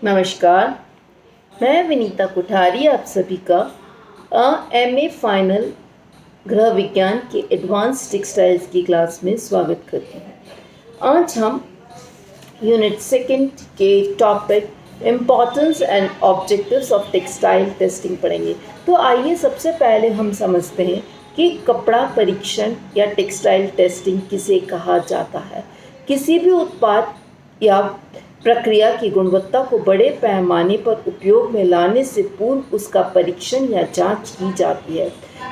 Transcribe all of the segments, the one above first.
नमस्कार, मैं विनीता कुठारी आप सभी का एमए फाइनल गृह विज्ञान के एडवांस टेक्सटाइल्स की क्लास में स्वागत करती हूँ। आज हम यूनिट सेकंड के topic importance and objectives of textile testing पढ़ेंगे। तो आइए सबसे पहले हम समझते हैं कि कपड़ा परीक्षण या टेक्सटाइल टेस्टिंग किसे कहा जाता है। किसी भी उत्पाद या प्रक्रिया की गुणवत्ता को बड़े पैमाने पर उपयोग में लाने से पूर्व उसका परीक्षण या जांच की जाती है।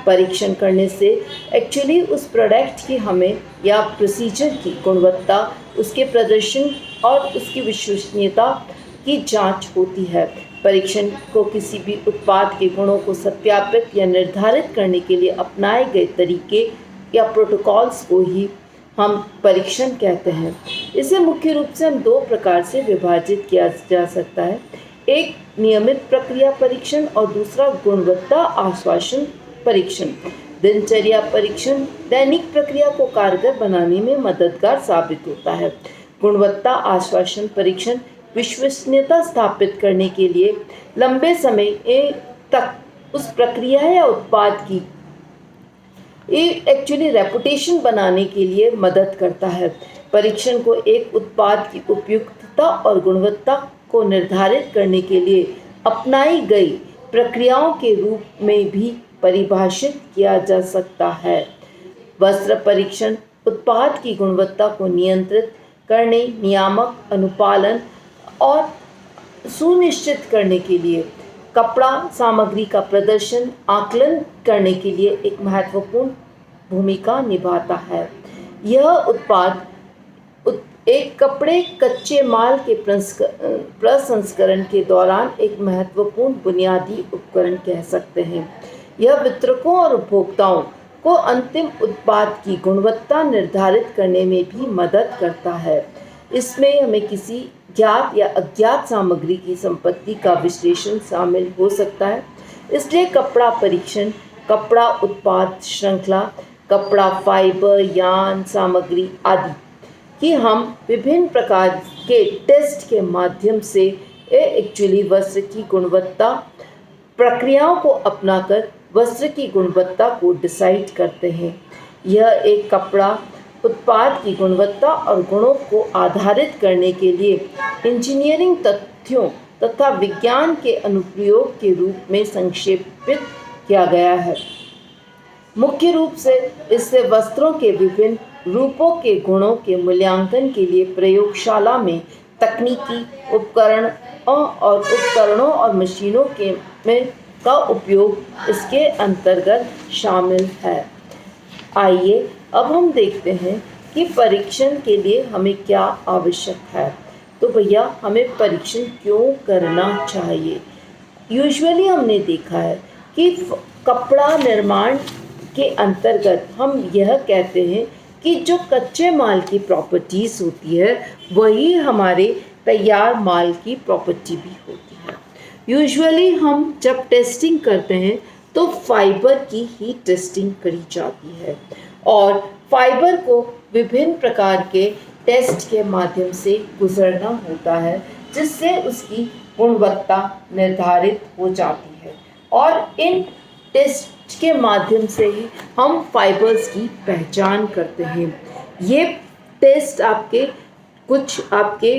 परीक्षण करने से एक्चुअली उस प्रोडक्ट की हमें या प्रोसीजर की गुणवत्ता, उसके प्रदर्शन और उसकी विश्वसनीयता की जांच होती है। परीक्षण को किसी भी उत्पाद के गुणों को सत्यापित या निर्धारित करने के लिए अपनाए गए तरीके या प्रोटोकॉल्स को ही हम परीक्षण कहते हैं। इसे मुख्य रूप से हम दो प्रकार से विभाजित किया जा सकता है। एक नियमित प्रक्रिया परीक्षण और दूसरा गुणवत्ता आश्वासन परीक्षण। दिनचर्या परीक्षण दैनिक प्रक्रिया को कारगर बनाने में मददगार साबित होता है। गुणवत्ता आश्वासन परीक्षण विश्वसनीयता स्थापित करने के लिए लंबे समय तक उस प्रक्रिया या उत्पाद की एक्चुअली रेपुटेशन बनाने के लिए मदद करता है। परीक्षण को एक उत्पाद की उपयुक्तता और गुणवत्ता को निर्धारित करने के लिए अपनाई गई प्रक्रियाओं के रूप में भी परिभाषित किया जा सकता है। वस्त्र परीक्षण उत्पाद की गुणवत्ता को नियंत्रित करने, नियामक अनुपालन और सुनिश्चित करने के लिए कपड़ा सामग्री का प्रदर्शन आकलन करने के लिए एक महत्वपूर्ण भूमिका निभाता है। यह उत्पाद एक कपड़े कच्चे माल के प्रसंस्करण के दौरान एक महत्वपूर्ण बुनियादी उपकरण कह सकते हैं। यह वितरकों और उपभोक्ताओं को अंतिम उत्पाद की गुणवत्ता निर्धारित करने में भी मदद करता है। इसमें हमें किसी ज्ञात या अज्ञात सामग्री की संपत्ति का विश्लेषण शामिल हो सकता है। इसलिए कपड़ा परीक्षण कपड़ा उत्पाद श्रृंखला, कपड़ा फाइबर, यार्न सामग्री आदि कि हम विभिन्न प्रकार के टेस्ट के माध्यम से एक्चुअली वस्त्र की गुणवत्ता प्रक्रियाओं को अपनाकर वस्त्र की गुणवत्ता को डिसाइड करते हैं। यह एक कपड़ा उत्पाद की गुणवत्ता और गुणों को आधारित करने के लिए इंजीनियरिंग तथ्यों तथा विज्ञान के अनुप्रयोग के रूप में संक्षेपित किया गया है। मुख्य रूप से इससे वस्त्रों के विभिन्न रूपों के गुणों के मूल्यांकन के लिए प्रयोगशाला में तकनीकी उपकरणों और मशीनों का उपयोग इसके अंतर्गत शामिल है। आइए अब हम देखते हैं कि परीक्षण के लिए हमें क्या आवश्यक है। तो भैया हमें परीक्षण क्यों करना चाहिए। यूजुअली हमने देखा है कि कपड़ा निर्माण के अंतर्गत हम यह कहते हैं कि जो कच्चे माल की प्रॉपर्टीज़ होती है वही हमारे तैयार माल की प्रॉपर्टी भी होती है। यूजुअली हम जब टेस्टिंग करते हैं तो फाइबर की ही टेस्टिंग करी जाती है और फाइबर को विभिन्न प्रकार के टेस्ट के माध्यम से गुजरना होता है जिससे उसकी गुणवत्ता निर्धारित हो जाती है और इन टेस्ट के माध्यम से ही हम फाइबर्स की पहचान करते हैं। ये टेस्ट कुछ आपके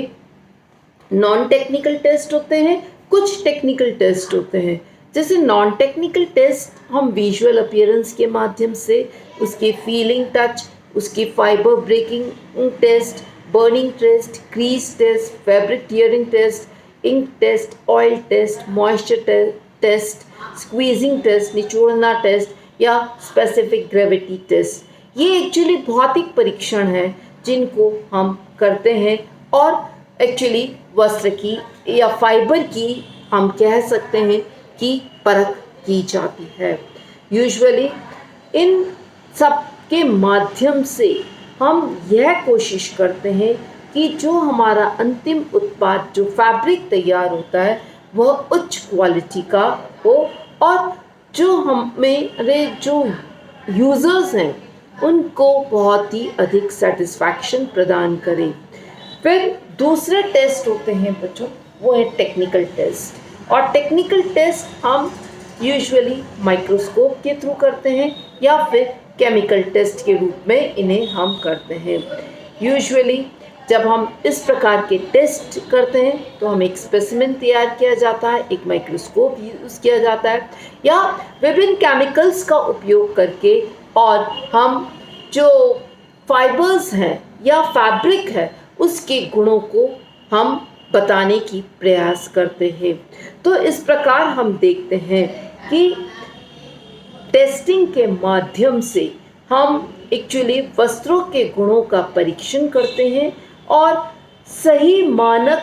नॉन टेक्निकल टेस्ट होते हैं, कुछ टेक्निकल टेस्ट होते हैं। जैसे नॉन टेक्निकल टेस्ट हम विजुअल अपीयरेंस के माध्यम से उसकी फीलिंग टच, उसकी fibre breaking test, burning test, crease test, fabric tearing test, ink test, oil test, moisture test, squeezing test, निचोड़ना टेस्ट या स्पेसिफिक ग्रेविटी टेस्ट। ये एक्चुअली भौतिक परीक्षण है जिनको हम करते हैं और एक्चुअली वस्त्र की या फाइबर की हम कह सकते हैं की परख की जाती है। यूजुअली इन सब के माध्यम से हम यह कोशिश करते हैं कि जो हमारा अंतिम उत्पाद जो फैब्रिक तैयार होता है वह उच्च क्वालिटी का हो और जो हमारे जो यूज़र्स हैं उनको बहुत ही अधिक सेटिस्फैक्शन प्रदान करे। फिर दूसरे टेस्ट होते हैं बच्चों, वो है टेक्निकल टेस्ट। और टेक्निकल टेस्ट हम यूजुअली माइक्रोस्कोप के थ्रू करते हैं या फिर केमिकल टेस्ट के रूप में इन्हें हम करते हैं। यूजुअली जब हम इस प्रकार के टेस्ट करते हैं तो हमें एक स्पेसिमेन तैयार किया जाता है, एक माइक्रोस्कोप यूज़ किया जाता है या विभिन्न केमिकल्स का उपयोग करके, और हम जो फाइबर्स हैं या फैब्रिक है उसके गुणों को हम बताने की प्रयास करते हैं। तो इस प्रकार हम देखते हैं कि टेस्टिंग के माध्यम से हम एक्चुअली वस्त्रों के गुणों का परीक्षण करते हैं और सही मानक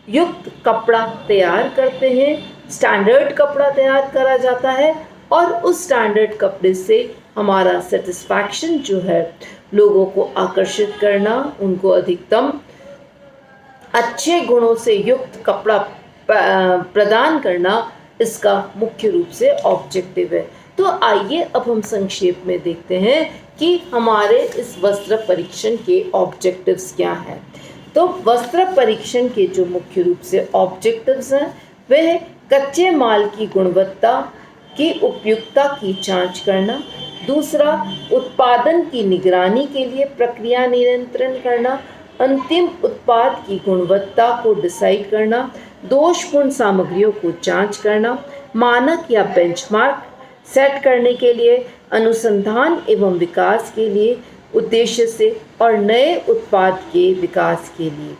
युक्त कपड़ा तैयार करते हैं। स्टैंडर्ड कपड़ा तैयार करा जाता है और उस स्टैंडर्ड कपड़े से हमारा सेटिस्फैक्शन जो है, लोगों को आकर्षित करना, उनको अधिकतम अच्छे गुणों से युक्त कपड़ा प्रदान करना, इसका मुख्य रूप से ऑब्जेक्टिव है। तो आइए अब हम संक्षेप में देखते हैं कि हमारे इस वस्त्र परीक्षण के ऑब्जेक्टिव्स क्या हैं। तो वस्त्र परीक्षण के जो मुख्य रूप से ऑब्जेक्टिव्स हैं वह कच्चे माल की गुणवत्ता की उपयुक्तता की जांच करना, दूसरा उत्पादन की निगरानी के लिए प्रक्रिया नियंत्रण करना, अंतिम उत्पाद की गुणवत्ता को डिसाइड करना, दोषपूर्ण सामग्रियों को जांच करना, मानक या बेंचमार्क सेट करने के लिए, अनुसंधान एवं विकास के लिए उद्देश्य से और नए उत्पाद के विकास के लिए।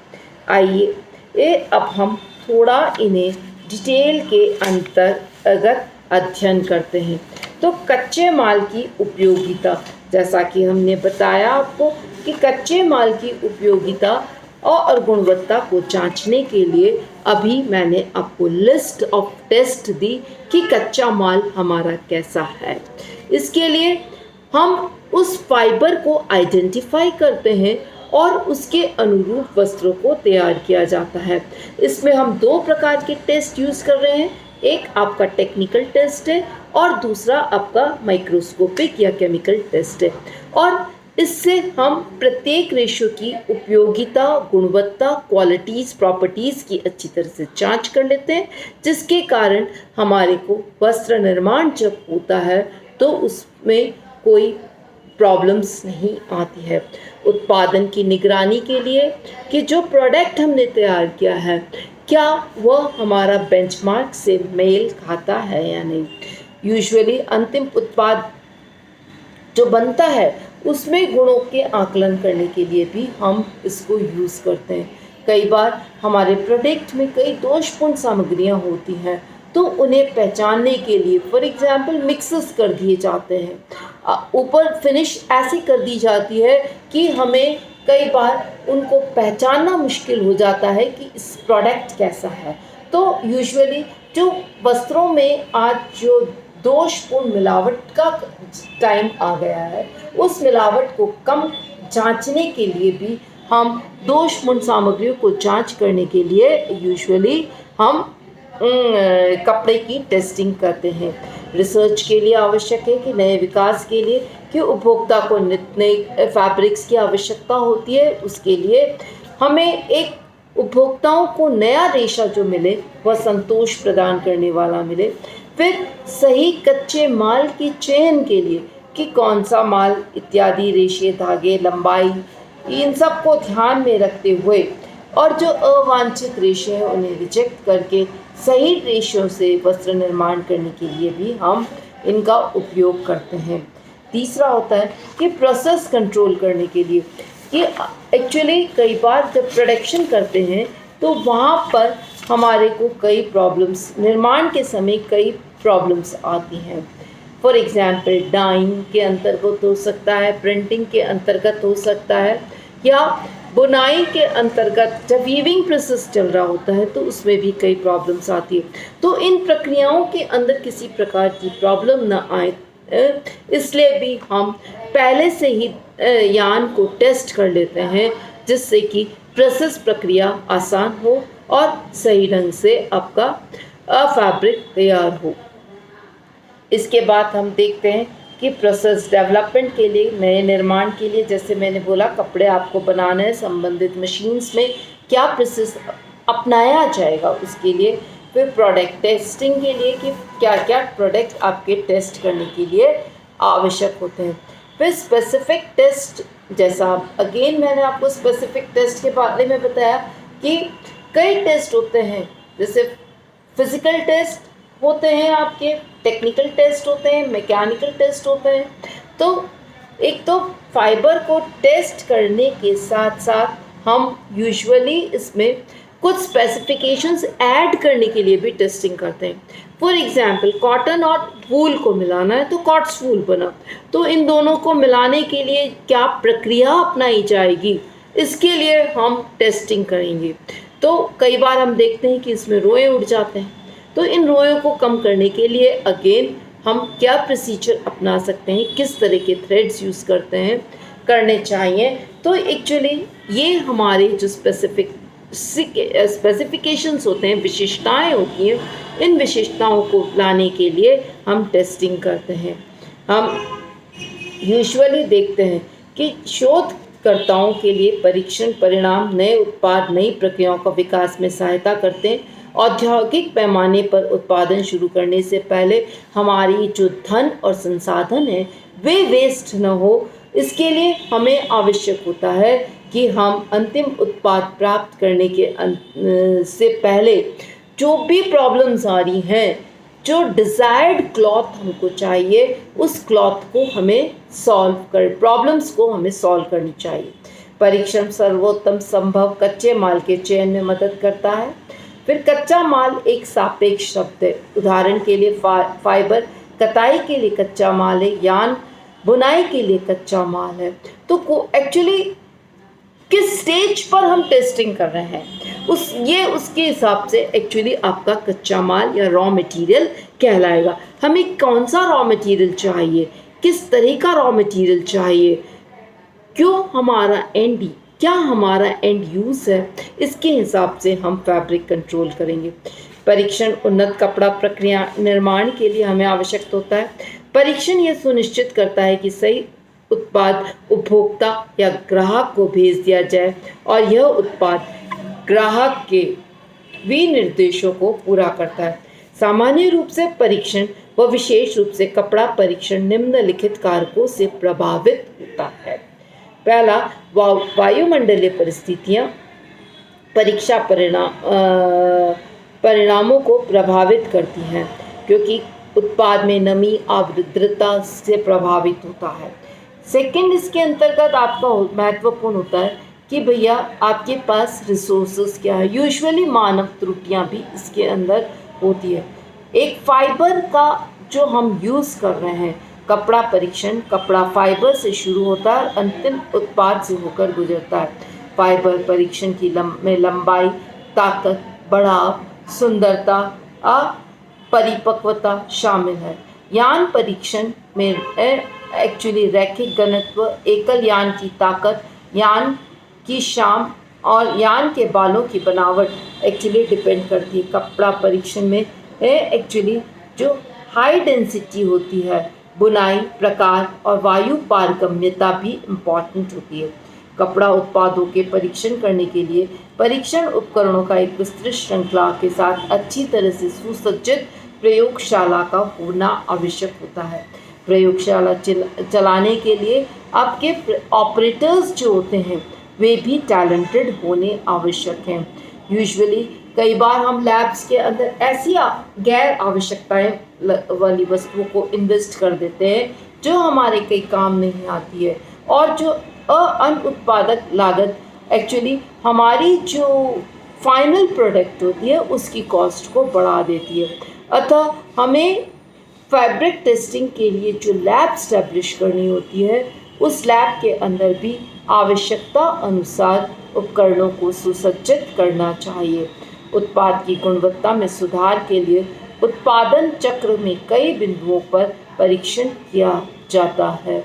आइए अब हम थोड़ा इन्हें डिटेल के अंतर्गत अध्ययन करते हैं। तो कच्चे माल की उपयोगिता, जैसा कि हमने बताया आपको कि कच्चे माल की उपयोगिता और गुणवत्ता को जांचने के लिए अभी मैंने आपको लिस्ट ऑफ टेस्ट दी कि कच्चा माल हमारा कैसा है। इसके लिए हम उस फाइबर को आइडेंटिफाई करते हैं और उसके अनुरूप वस्त्रों को तैयार किया जाता है। इसमें हम दो प्रकार के टेस्ट यूज़ कर रहे हैं, एक आपका टेक्निकल टेस्ट है और दूसरा आपका माइक्रोस्कोपिक या केमिकल टेस्ट है। और इससे हम प्रत्येक रेशो की उपयोगिता, गुणवत्ता, क्वालिटीज़, प्रॉपर्टीज़ की अच्छी तरह से जांच कर लेते हैं, जिसके कारण हमारे को वस्त्र निर्माण जब होता है तो उसमें कोई प्रॉब्लम्स नहीं आती है। उत्पादन की निगरानी के लिए कि जो प्रोडक्ट हमने तैयार किया है क्या वह हमारा बेंचमार्क से मेल खाता है या नहीं। यूजुअली अंतिम उत्पाद जो बनता है उसमें गुणों के आकलन करने के लिए भी हम इसको यूज़ करते हैं। कई बार हमारे प्रोडक्ट में कई दोषपूर्ण सामग्रियां होती हैं तो उन्हें पहचानने के लिए फॉर एग्जांपल मिक्सेस कर दिए जाते हैं, ऊपर फिनिश ऐसी कर दी जाती है कि हमें कई बार उनको पहचानना मुश्किल हो जाता है कि इस प्रोडक्ट कैसा है। तो यूजुअली जो वस्त्रों में आज जो दोषपूर्ण मिलावट का टाइम आ गया है, उस मिलावट को कम जांचने के लिए भी हम दोषपूर्ण सामग्रियों को जांच करने के लिए यूजुअली हम कपड़े की टेस्टिंग करते हैं। रिसर्च के लिए आवश्यक है कि नए विकास के लिए कि उपभोक्ता को नए फैब्रिक्स की आवश्यकता होती है, उसके लिए हमें एक उपभोक्ताओं को नया रेशा जो मिले वह संतोष प्रदान करने वाला मिले। फिर सही कच्चे माल की चयन के लिए कि कौन सा माल इत्यादि, रेशे, धागे, लंबाई, इन सब को ध्यान में रखते हुए और जो अवांछित रेशे हैं उन्हें रिजेक्ट करके सही रेशों से वस्त्र निर्माण करने के लिए भी हम इनका उपयोग करते हैं। तीसरा होता है कि प्रोसेस कंट्रोल करने के लिए कि एक्चुअली कई बार जब प्रोडक्शन करते हैं तो वहाँ पर हमारे को कई प्रॉब्लम्स, निर्माण के समय कई प्रॉब्लम्स आती हैं। फॉर एग्जांपल डाइंग के अंतर्गत हो सकता है, प्रिंटिंग के अंतर्गत हो सकता है, या बुनाई के अंतर्गत जब वीविंग प्रोसेस चल रहा होता है तो उसमें भी कई प्रॉब्लम्स आती है। तो इन प्रक्रियाओं के अंदर किसी प्रकार की प्रॉब्लम न आए, इसलिए भी हम पहले से ही यान को टेस्ट कर लेते हैं, जिससे कि प्रोसेस प्रक्रिया आसान हो और सही ढंग से आपका फैब्रिक तैयार हो। इसके बाद हम देखते हैं कि प्रोसेस डेवलपमेंट के लिए, नए निर्माण के लिए, जैसे मैंने बोला कपड़े आपको बनाना है, संबंधित मशीन्स में क्या प्रोसेस अपनाया जाएगा उसके लिए। फिर प्रोडक्ट टेस्टिंग के लिए कि क्या क्या प्रोडक्ट आपके टेस्ट करने के लिए आवश्यक होते हैं। फिर स्पेसिफिक टेस्ट, जैसा अगेन मैंने आपको स्पेसिफिक टेस्ट के बारे में बताया कि कई टेस्ट होते हैं, जैसे फिज़िकल टेस्ट होते हैं, आपके टेक्निकल टेस्ट होते हैं, मैकेनिकल टेस्ट होते हैं। तो एक तो फाइबर को टेस्ट करने के साथ साथ हम यूजुअली इसमें कुछ स्पेसिफिकेशंस ऐड करने के लिए भी टेस्टिंग करते हैं। फॉर एग्जांपल कॉटन और वूल को मिलाना है तो कॉट्स वूल बना, तो इन दोनों को मिलाने के लिए क्या प्रक्रिया अपनाई जाएगी, इसके लिए हम टेस्टिंग करेंगे। तो कई बार हम देखते हैं कि इसमें रोए उड़ जाते हैं, तो इन रोयों को कम करने के लिए अगेन हम क्या प्रोसीजर अपना सकते हैं, किस तरह के थ्रेड्स यूज़ करने चाहिए। तो एक्चुअली ये हमारे जो स्पेसिफिकेशंस होते हैं, विशेषताएं होती हैं, इन विशेषताओं को लाने के लिए हम टेस्टिंग करते हैं। हम यूजुअली देखते हैं कि शोधकर्ताओं के लिए परीक्षण परिणाम नए उत्पाद, नई प्रक्रियाओं का विकास में सहायता करते हैं। औद्योगिक पैमाने पर उत्पादन शुरू करने से पहले हमारी जो धन और संसाधन है वे वेस्ट न हो, इसके लिए हमें आवश्यक होता है कि हम अंतिम उत्पाद प्राप्त करने के से पहले जो भी प्रॉब्लम्स आ रही हैं, जो डिज़ायर्ड क्लॉथ हमको चाहिए, उस क्लॉथ को हमें प्रॉब्लम्स को हमें सॉल्व करनी चाहिए। परीक्षण सर्वोत्तम संभव कच्चे माल के चयन में मदद करता है। फिर कच्चा माल एक सापेक्ष शब्द है। उदाहरण के लिए फाइबर कताई के लिए कच्चा माल है, यान बुनाई के लिए कच्चा माल है। तो एक्चुअली किस स्टेज पर हम टेस्टिंग कर रहे हैं उसके हिसाब से एक्चुअली आपका कच्चा माल या रॉ मटेरियल कहलाएगा। हमें कौन सा रॉ मटेरियल चाहिए, किस तरह का रॉ मटेरियल चाहिए, क्या हमारा एंड यूज़ है, इसके हिसाब से हम फैब्रिक कंट्रोल करेंगे। परीक्षण उन्नत कपड़ा प्रक्रिया निर्माण के लिए हमें आवश्यक होता है। परीक्षण यह सुनिश्चित करता है कि सही उत्पाद उपभोक्ता या ग्राहक को भेज दिया जाए और यह उत्पाद ग्राहक के विनिर्देशों को पूरा करता है। सामान्य रूप से परीक्षण व विशेष रूप से कपड़ा परीक्षण निम्नलिखित कारकों से प्रभावित होता है। पहला, वायुमंडलीय परिस्थितियाँ परीक्षा परिणामों को प्रभावित करती हैं, क्योंकि उत्पाद में नमी आर्द्रता से प्रभावित होता है। सेकंड, इसके अंतर्गत आपका महत्वपूर्ण होता है कि भैया आपके पास रिसोर्सेज क्या है। यूजुअली मानव त्रुटियां भी इसके अंदर होती है। एक फाइबर का जो हम यूज़ कर रहे हैं, कपड़ा परीक्षण कपड़ा फाइबर से शुरू होता है, अंतिम उत्पाद से होकर गुजरता है। फाइबर परीक्षण की में लंबाई, ताकत, बढ़ाव, सुंदरता, परिपक्वता शामिल है। यान परीक्षण में एक्चुअली रैखिक घनत्व, एकल यान की ताकत, यान की शाम और यान के बालों की बनावट एक्चुअली डिपेंड करती है। कपड़ा परीक्षण में एक्चुअली जो हाई डेंसिटी होती है, बुनाई प्रकार और वायु पारगम्यता भी इम्पॉर्टेंट होती है। कपड़ा उत्पादों के परीक्षण करने के लिए परीक्षण उपकरणों का एक विस्तृत श्रृंखला के साथ अच्छी तरह से सुसज्जित प्रयोगशाला का होना आवश्यक होता है। प्रयोगशाला चलाने के लिए आपके ऑपरेटर्स जो होते हैं वे भी टैलेंटेड होने आवश्यक हैं। यूजुअली कई बार हम लैब्स के अंदर ऐसी गैर आवश्यकताएं वाली वस्तुओं को इन्वेस्ट कर देते हैं जो हमारे कई काम नहीं आती है, और जो अनुत्पादक लागत एक्चुअली हमारी जो फाइनल प्रोडक्ट होती है उसकी कॉस्ट को बढ़ा देती है। अतः हमें फैब्रिक टेस्टिंग के लिए जो लैब स्टैब्लिश करनी होती है, उस लैब के अंदर भी आवश्यकता अनुसार उपकरणों को सुसज्जित करना चाहिए। उत्पाद की गुणवत्ता में सुधार के लिए उत्पादन चक्र में कई बिंदुओं पर परीक्षण किया जाता है।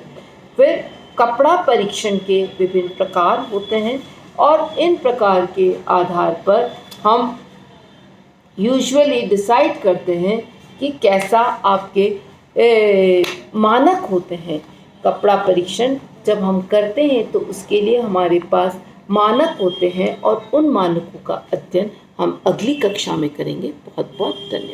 फिर कपड़ा परीक्षण के विभिन्न प्रकार होते हैं और इन प्रकार के आधार पर हम यूजुअली डिसाइड करते हैं कि कैसा आपके मानक होते हैं। कपड़ा परीक्षण जब हम करते हैं तो उसके लिए हमारे पास मानक होते हैं और उन मानकों का अध्ययन हम अगली कक्षा में करेंगे। बहुत बहुत धन्यवाद।